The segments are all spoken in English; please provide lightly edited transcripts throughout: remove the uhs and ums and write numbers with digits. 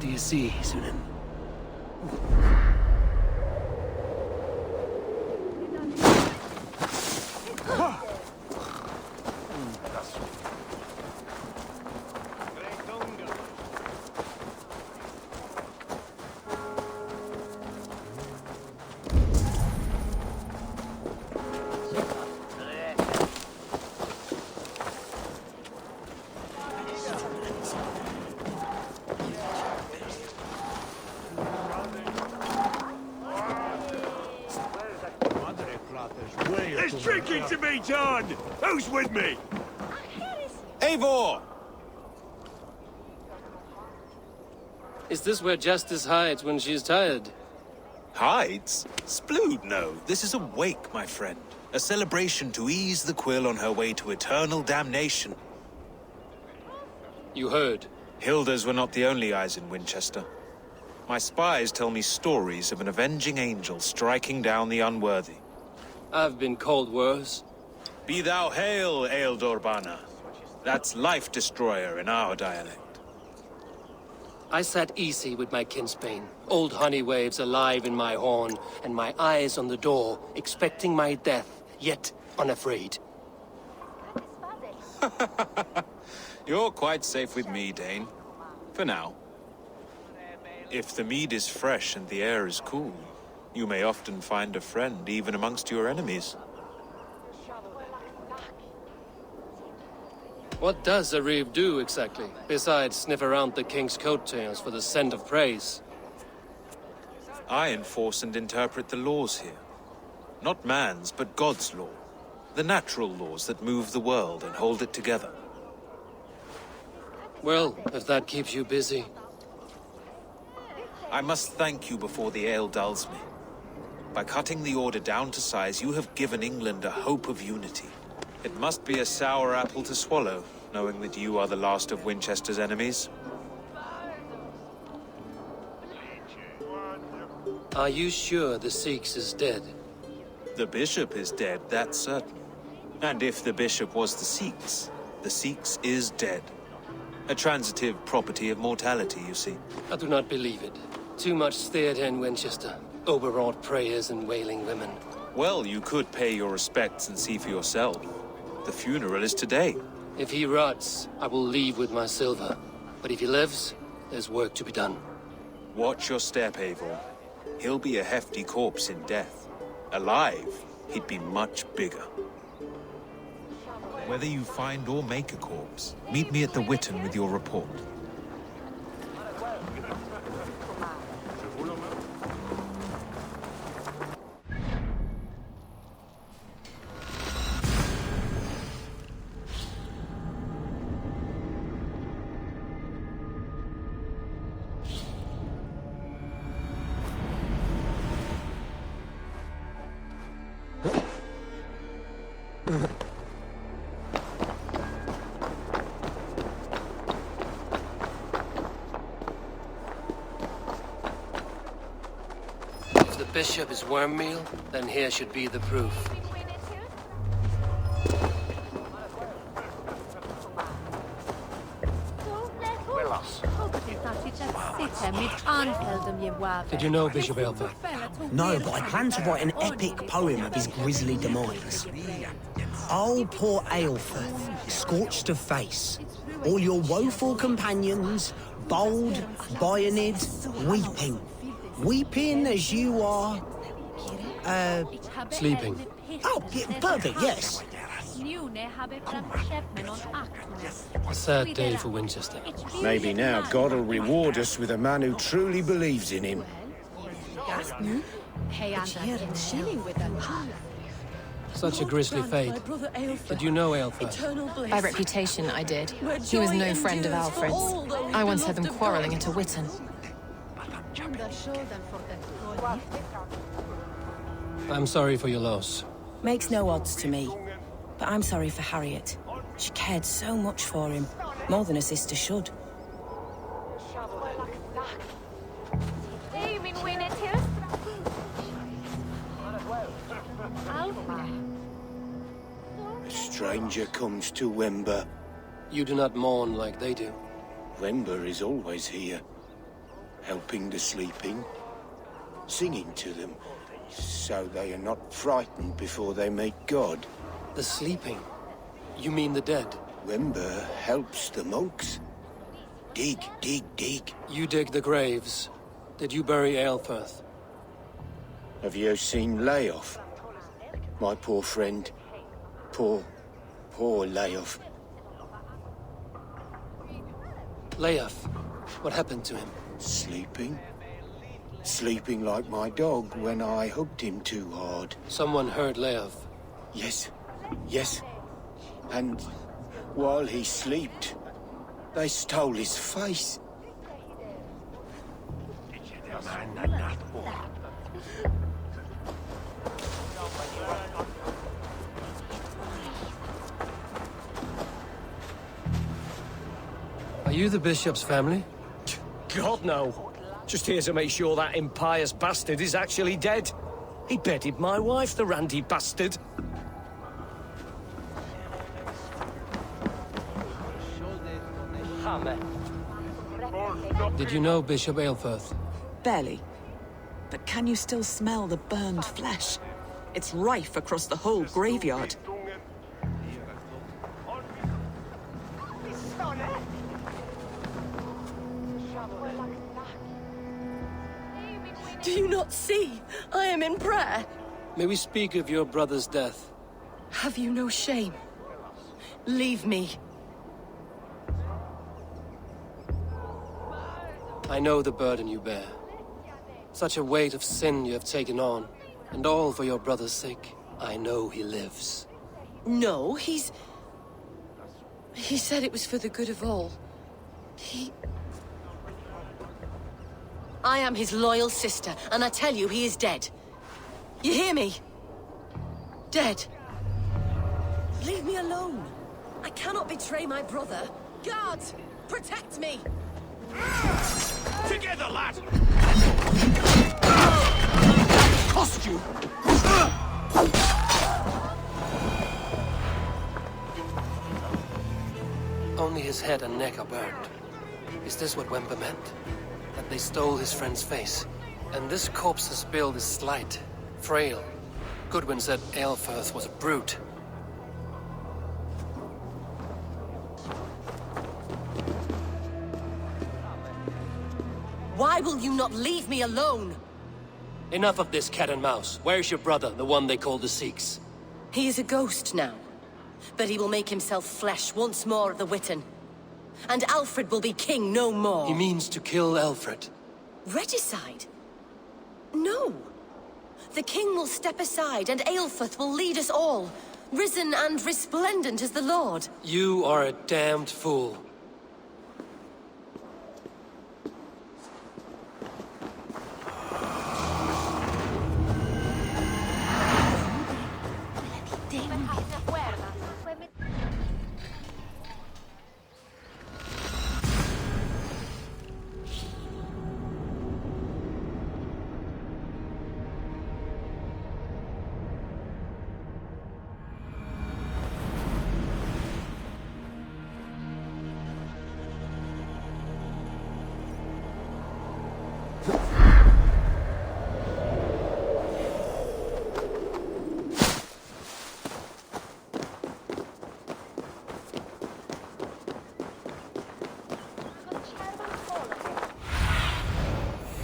do you see, Sunan? There's drinking to be done! Who's with me? Eivor! Is this where Justice hides when she's tired? Hides? Splood, no. This is a wake, my friend. A celebration to ease the quill on her way to eternal damnation. You heard. Hilda's were not the only eyes in Winchester. My spies tell me stories of an avenging angel striking down the unworthy. I've been called worse. Be thou hail, Ealdor. That's Life Destroyer in our dialect. I sat easy with my kinsbane, old honey waves alive in my horn, and my eyes on the door, expecting my death, yet unafraid. You're quite safe with me, Dane. For now. If the mead is fresh and the air is cool, you may often find a friend even amongst your enemies. What does a reeve do exactly, besides sniff around the king's coattails for the scent of praise? I enforce and interpret the laws here. Not man's, but God's law. The natural laws that move the world and hold it together. Well, if that keeps you busy. I must thank you before the ale dulls me. By cutting the order down to size, you have given England a hope of unity. It must be a sour apple to swallow, knowing that you are the last of Winchester's enemies. Are you sure the Sikhs is dead? The bishop is dead, that's certain. And if the bishop was the Sikhs is dead. A transitive property of mortality, you see. I do not believe it. Too much theatre in Winchester. Overwrought prayers and wailing women. Well, you could pay your respects and see for yourself. The funeral is today. If he rots, I will leave with my silver. But if he lives, there's work to be done. Watch your step, Eivor. He'll be a hefty corpse in death. Alive, he'd be much bigger. Whether you find or make a corpse, meet me at the Witten with your report. If the bishop is worm meal, then here should be the proof. Did you know Bishop Aelfer? No, but I plan to write an epic poem of his grisly demise. Oh, poor Aelfirth, scorched of face. All your woeful companions, bold, bayoneted, weeping. Weeping as you are... Sleeping. Oh, yeah, perfect, yes. A sad day for Winchester. Maybe now God will reward us with a man who truly believes in him. Such a grisly fate. Did you know Aelfer? By reputation, I did. He was no friend of Alfred's. I once heard them quarrelling at a Witten. I'm sorry for your loss. Makes no odds to me. But I'm sorry for Harriet. She cared so much for him. More than a sister should. A stranger comes to Wember. You do not mourn like they do. Wember is always here. helping the sleeping, singing to them, so they are not frightened before they meet God. The sleeping? You mean the dead? Wember helps the monks. Dig, dig, dig. You dig the graves. Did you bury Aelfirth? Have you seen Layoff? My poor friend. Poor Layoff. Leof. What happened to him? Sleeping? Sleeping like my dog when I hugged him too hard. Someone heard Leof. Yes. And while he slept, they stole his face. Are you the bishop's family? God, no. Just here to make sure that impious bastard is actually dead. He bedded my wife, the randy bastard. Did you know Bishop Aelfirth? Barely. But can you still smell the burned flesh? It's rife across the whole graveyard. Do you not see? I am in prayer. May we speak of your brother's death? Have you no shame? Leave me. I know the burden you bear. Such a weight of sin you have taken on, and all for your brother's sake. I know he lives. No, He said it was for the good of all. I am his loyal sister, and I tell you he is dead. You hear me? Dead. Leave me alone. I cannot betray my brother. Guards, protect me! Together, lad! Cost you! Only his head and neck are burned. Is this what Wember meant? That they stole his friend's face? And this corpse's build is slight, frail. Goodwin said Aelfirth was a brute. Why will you not leave me alone? Enough of this cat and mouse. Where's your brother, the one they call the Sikhs? He is a ghost now. But he will make himself flesh once more at the Witten. And Alfred will be king no more. He means to kill Alfred. Regicide? No. The king will step aside and Aelfirth will lead us all, risen and resplendent as the Lord. You are a damned fool.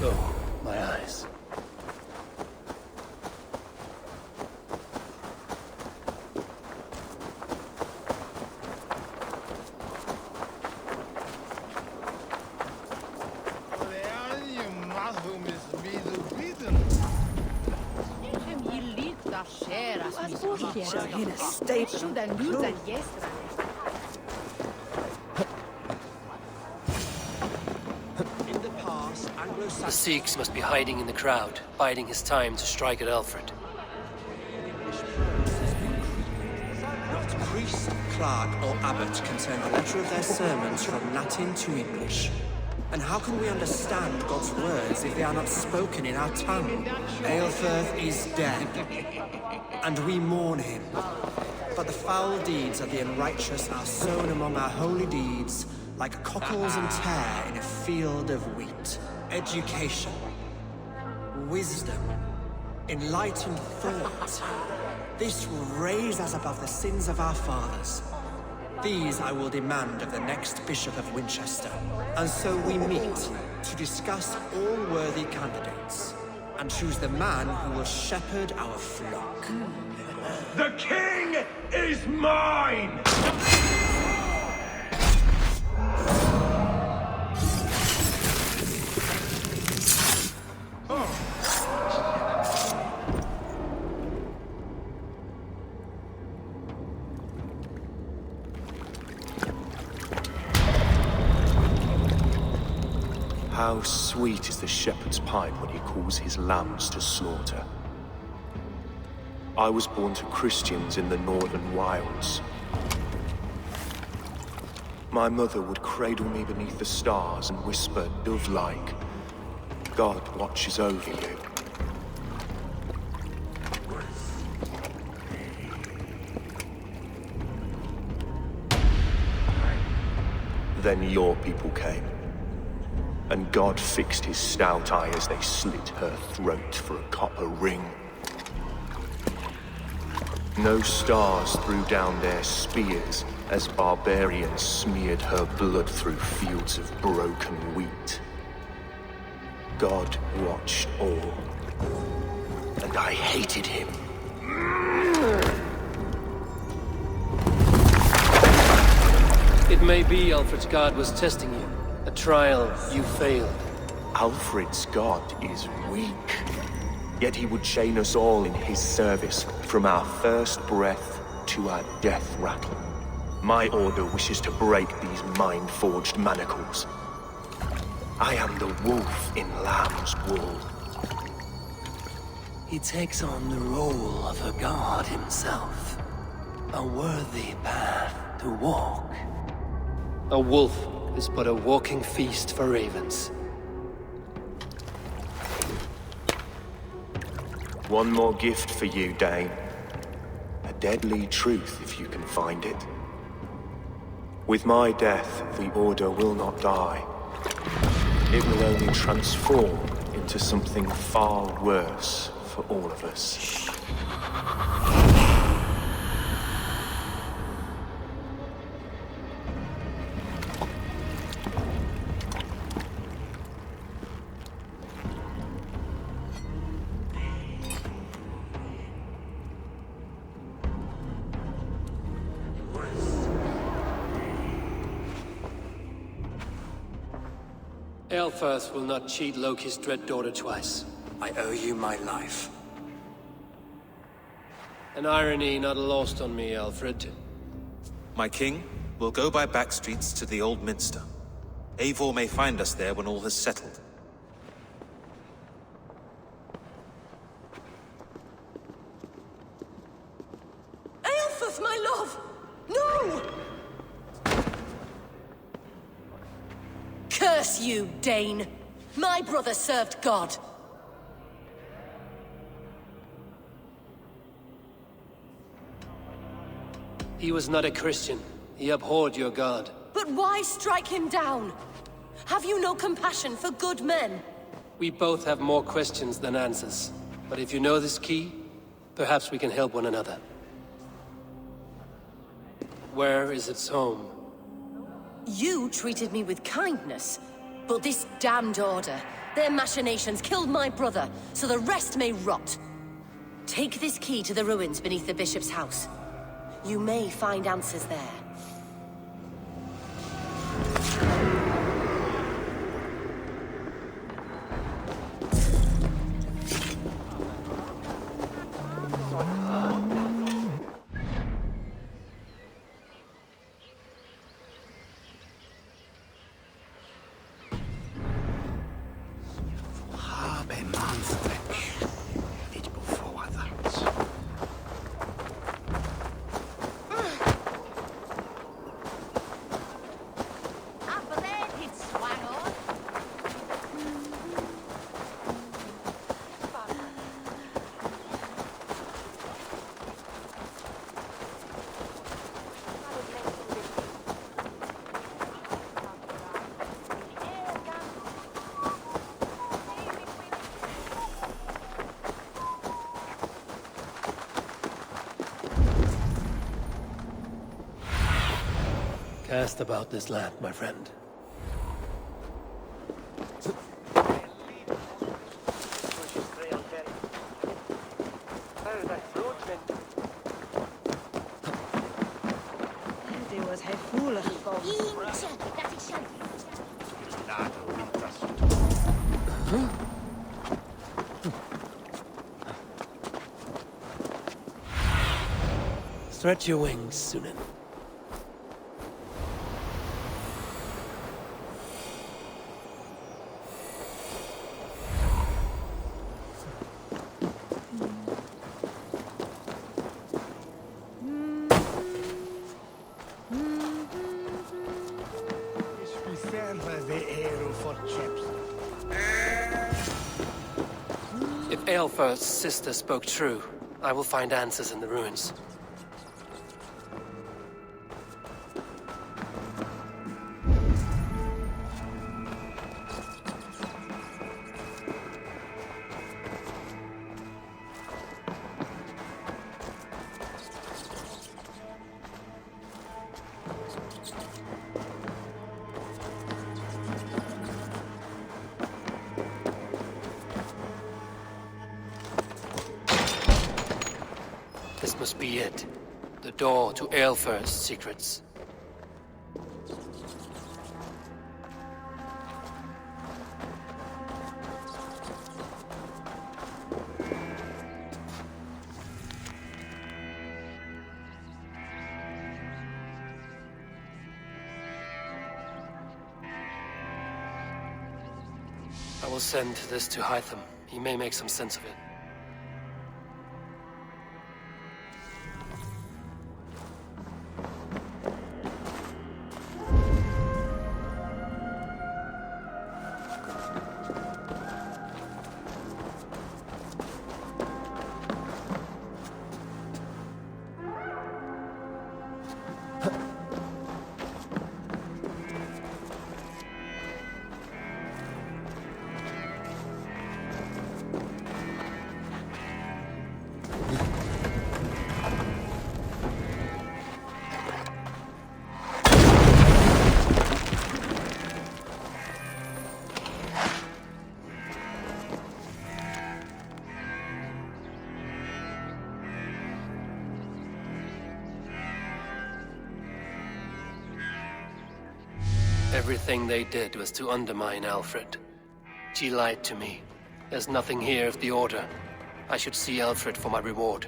Oh, my eyes. The Sikhs must be hiding in the crowd, biding his time to strike at Alfred. Not priest, clerk, or abbot can turn the letter of their sermons from Latin to English. And how can we understand God's words if they are not spoken in our tongue? Aelfirth is dead, and we mourn him. But the foul deeds of the unrighteous are sown among our holy deeds, like cockles and tare in a field of wheat. education, wisdom, enlightened thought. This will raise us above the sins of our fathers. These I will demand of the next Bishop of Winchester. And so we meet to discuss all worthy candidates and choose the man who will shepherd our flock. The king is mine! How sweet is the shepherd's pipe when he calls his lambs to slaughter. I was born to Christians in the northern wilds. My mother would cradle me beneath the stars and whisper, dove-like, God watches over you. Then your people came. And God fixed his stout eye as they slit her throat for a copper ring. No stars threw down their spears as barbarians smeared her blood through fields of broken wheat. God watched all, and I hated him. It may be Alfred's God was testing you. A trial you failed. Alfred's God is weak. Yet he would chain us all in his service, from our first breath to our death rattle. My order wishes to break these mind-forged manacles. I am the wolf in lamb's wool. He takes on the role of a god himself. A worthy path to walk. A wolf is but a walking feast for ravens. One more gift for you, Dane. A deadly truth, if you can find it. With my death, the Order will not die. It will only transform into something far worse for all of us. Aelfirth will not cheat Loki's dread daughter twice. I owe you my life. An irony not lost on me, Alfred. My king, we'll go by back streets to the Old Minster. Eivor may find us there when all has settled. Aelfirth, my love! No! Curse you, Dane! My brother served God. He was not a Christian. He abhorred your god. But why strike him down? Have you no compassion for good men? We both have more questions than answers. But if you know this key, perhaps we can help one another. Where is its home? You treated me with kindness, but this damned Order, their machinations killed my brother, so the rest may rot. Take this key to the ruins beneath the Bishop's house. You may find answers there. Cast about this land, my friend. Stretch your wings, Sunan. If Aelfir's sister spoke true, I will find answers in the ruins. This must be it. The door to Aelfir's secrets. I will send this to Hytham. He may make some sense of it. Everything they did was to undermine Alfred. She lied to me. There's nothing here of the Order. I should see Alfred for my reward.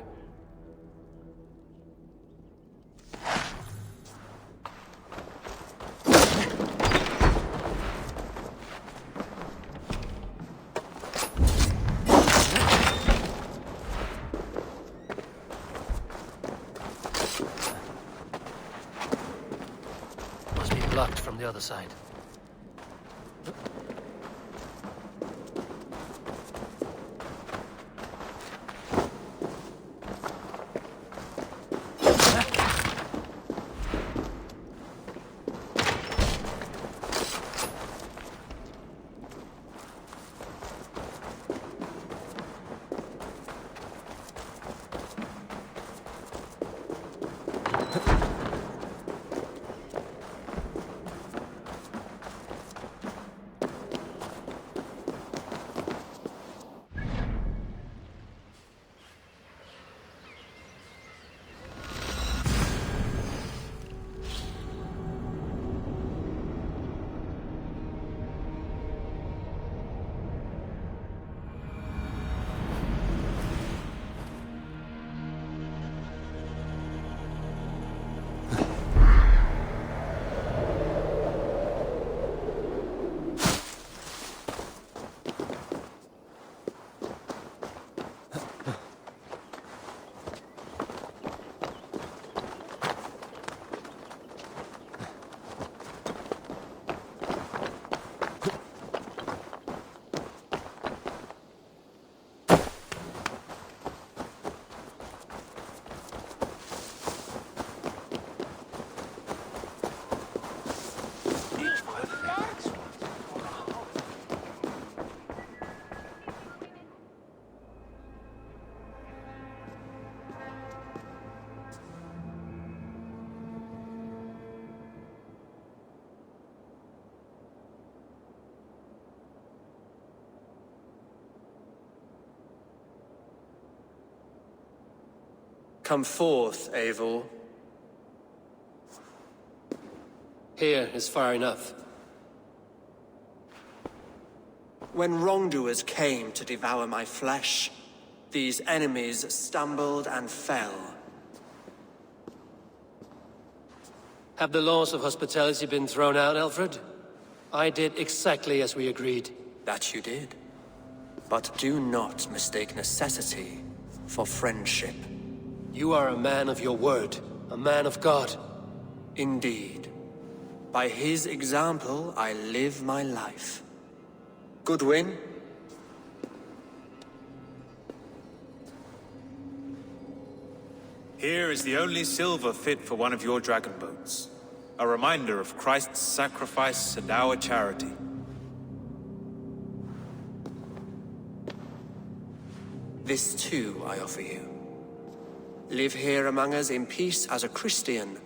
Must be blocked from the other side. Come forth, Eivor. Here is far enough. When wrongdoers came to devour my flesh, these enemies stumbled and fell. Have the laws of hospitality been thrown out, Alfred? I did exactly as we agreed. That you did. But do not mistake necessity for friendship. You are a man of your word, a man of God. Indeed. By his example, I live my life. Goodwin? Here is the only silver fit for one of your dragon boats. A reminder of Christ's sacrifice and our charity. This too I offer you. Live here among us in peace as a Christian,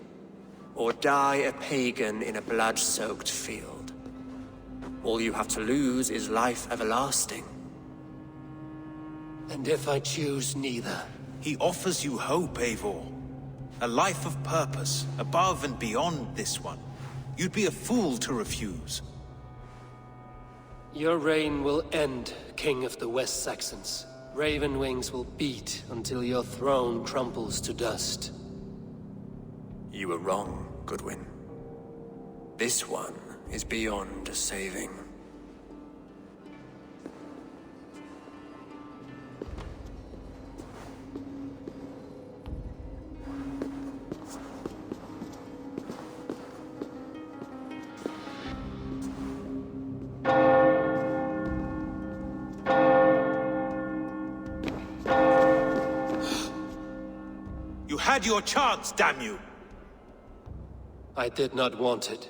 or die a pagan in a blood-soaked field. All you have to lose is life everlasting. And if I choose neither? He offers you hope, Eivor. A life of purpose, above and beyond this one. You'd be a fool to refuse. Your reign will end, King of the West Saxons. Raven wings will beat until your throne crumples to dust. You were wrong, Goodwin. This one is beyond saving. You had your chance, damn you! I did not want it.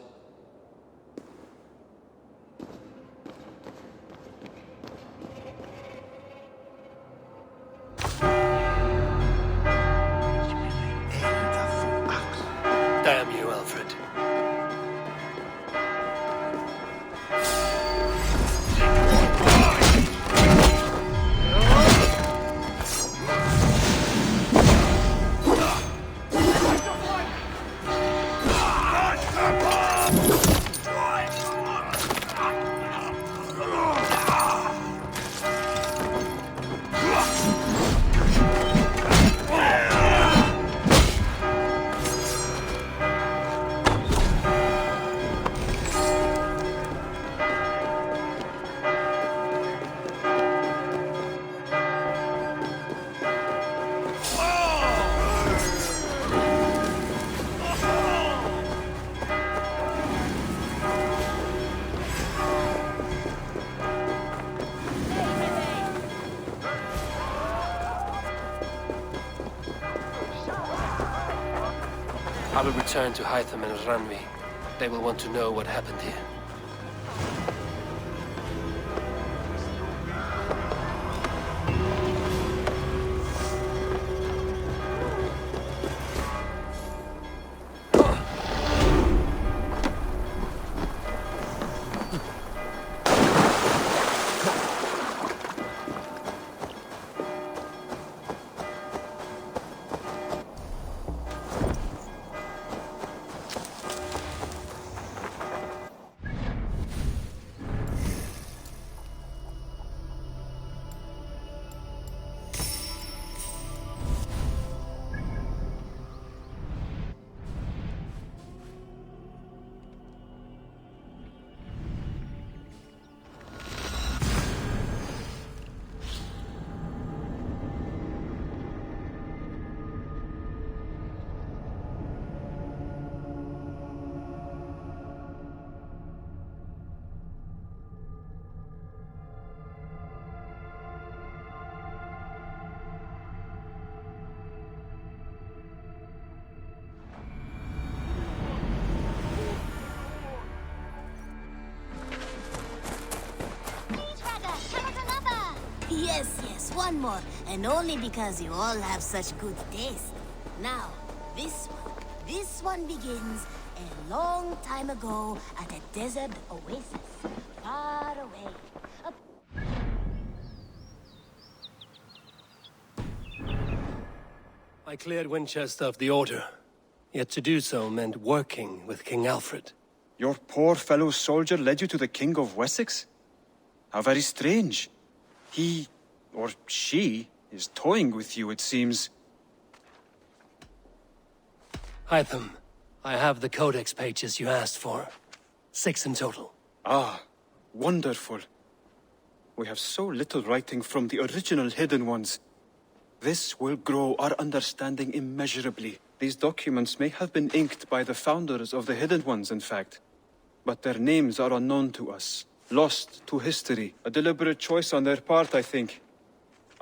Damn you, Alfred. I will return to Hytham and Ranvi. They will want to know what happened here. Yes, one more. And only because you all have such good taste. Now, this one begins a long time ago at a desert oasis, far away. I I cleared Winchester of the Order. Yet to do so meant working with King Alfred. Your poor fellow soldier led you to the King of Wessex? How very strange. He, or she, is toying with you, it seems. Hytham, I have the codex pages you asked for. 6 in total. Ah, wonderful. We have so little writing from the original Hidden Ones. This will grow our understanding immeasurably. These documents may have been inked by the founders of the Hidden Ones, in fact. But their names are unknown to us. Lost to history. A deliberate choice on their part, I think.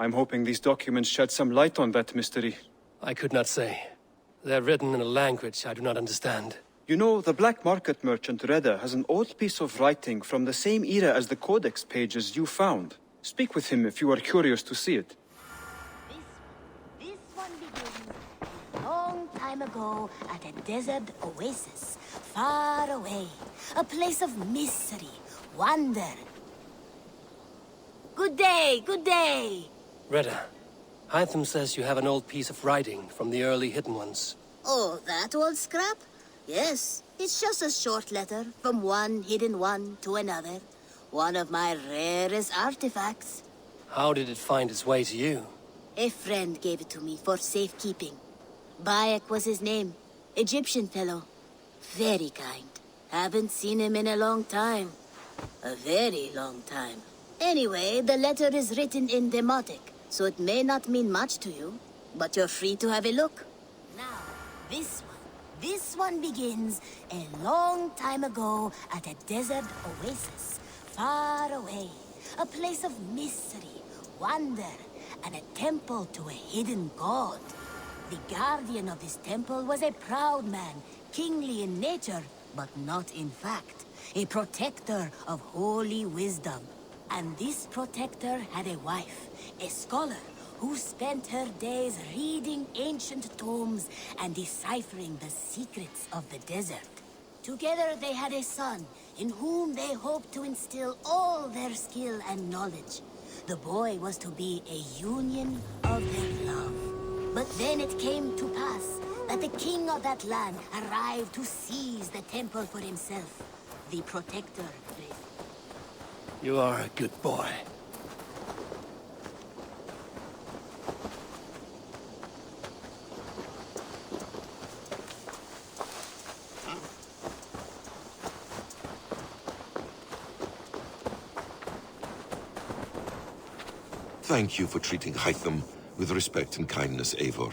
I'm hoping these documents shed some light on that mystery. I could not say. They're written in a language I do not understand. You know, the black market merchant Reda has an old piece of writing from the same era as the codex pages you found. Speak with him if you are curious to see it. This one begins a long time ago at a desert oasis, far away. A place of mystery, wonder. Good day, good day. Reda, Hytham says you have an old piece of writing from the early Hidden Ones. Oh, that old scrap? Yes, it's just a short letter from one hidden one to another. One of my rarest artifacts. How did it find its way to you? A friend gave it to me for safekeeping. Bayek was his name. Egyptian fellow. Very kind. Haven't seen him in a long time. A very long time. Anyway, the letter is written in Demotic, so it may not mean much to you, but you're free to have a look. Now, this one begins a long time ago at a desert oasis, far away. A place of mystery, wonder, and a temple to a hidden god. The guardian of this temple was a proud man, kingly in nature, but not in fact. A protector of holy wisdom. And this protector had a wife, a scholar, who spent her days reading ancient tomes and deciphering the secrets of the desert. Together they had a son, in whom they hoped to instill all their skill and knowledge. The boy was to be a union of their love. But then it came to pass that the king of that land arrived to seize the temple for himself. The protector. You are a good boy. Thank you for treating Hytham with respect and kindness, Eivor.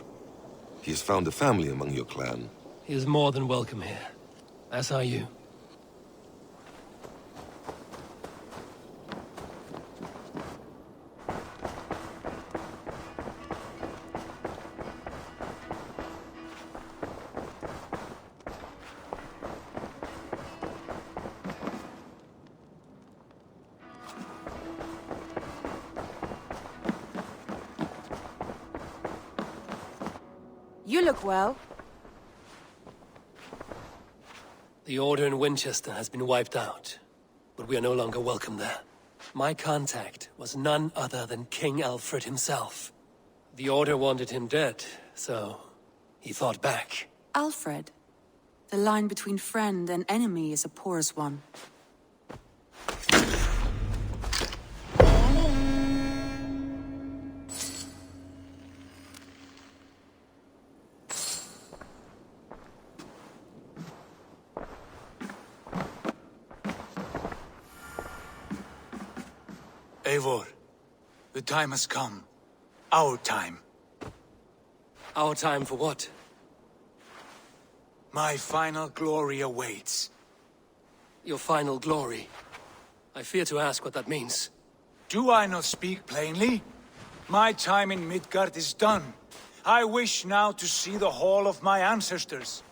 He has found a family among your clan. He is more than welcome here. As are you. You look well. The Order in Winchester has been wiped out, but we are no longer welcome there. My contact was none other than King Alfred himself. The Order wanted him dead, so he fought back. Alfred. The line between friend and enemy is a porous one. Eivor, the time has come. Our time. Our time for what? My final glory awaits. Your final glory? I fear to ask what that means. Do I not speak plainly? My time in Midgard is done. I wish now to see the hall of my ancestors.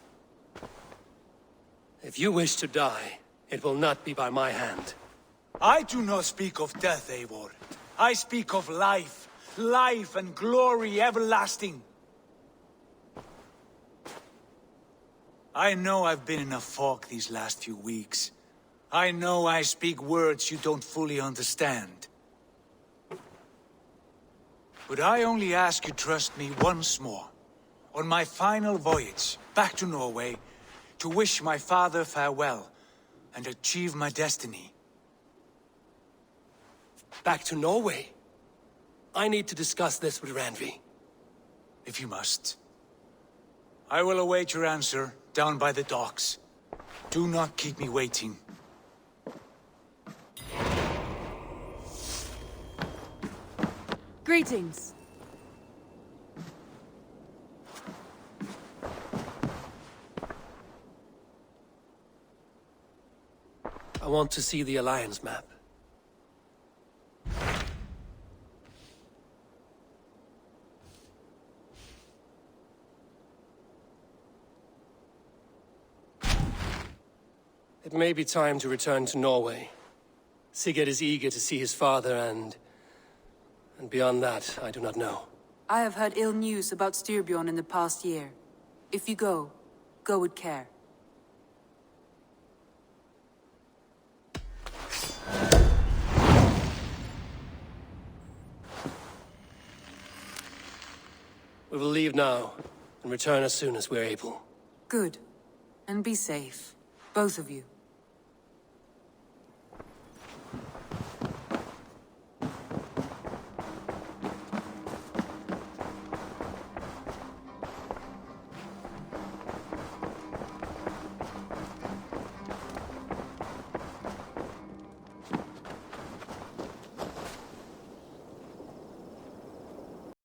If you wish to die, it will not be by my hand. I do not speak of death, Eivor. I speak of life. Life and glory everlasting. I know I've been in a fog these last few weeks. I know I speak words you don't fully understand. But I only ask you trust me once more. on my final voyage back to Norway to wish my father farewell and achieve my destiny. Back to Norway? I need to discuss this with Randvi. If you must. I will await your answer down by the docks. Do not keep me waiting. Greetings. I want to see the Alliance map. It may be time to return to Norway. Sigurd is eager to see his father and beyond that, I do not know. I have heard ill news about Styrbjorn in the past year. If you go, go with care. We will leave now, and return as soon as we're able. Good. And be safe. Both of you.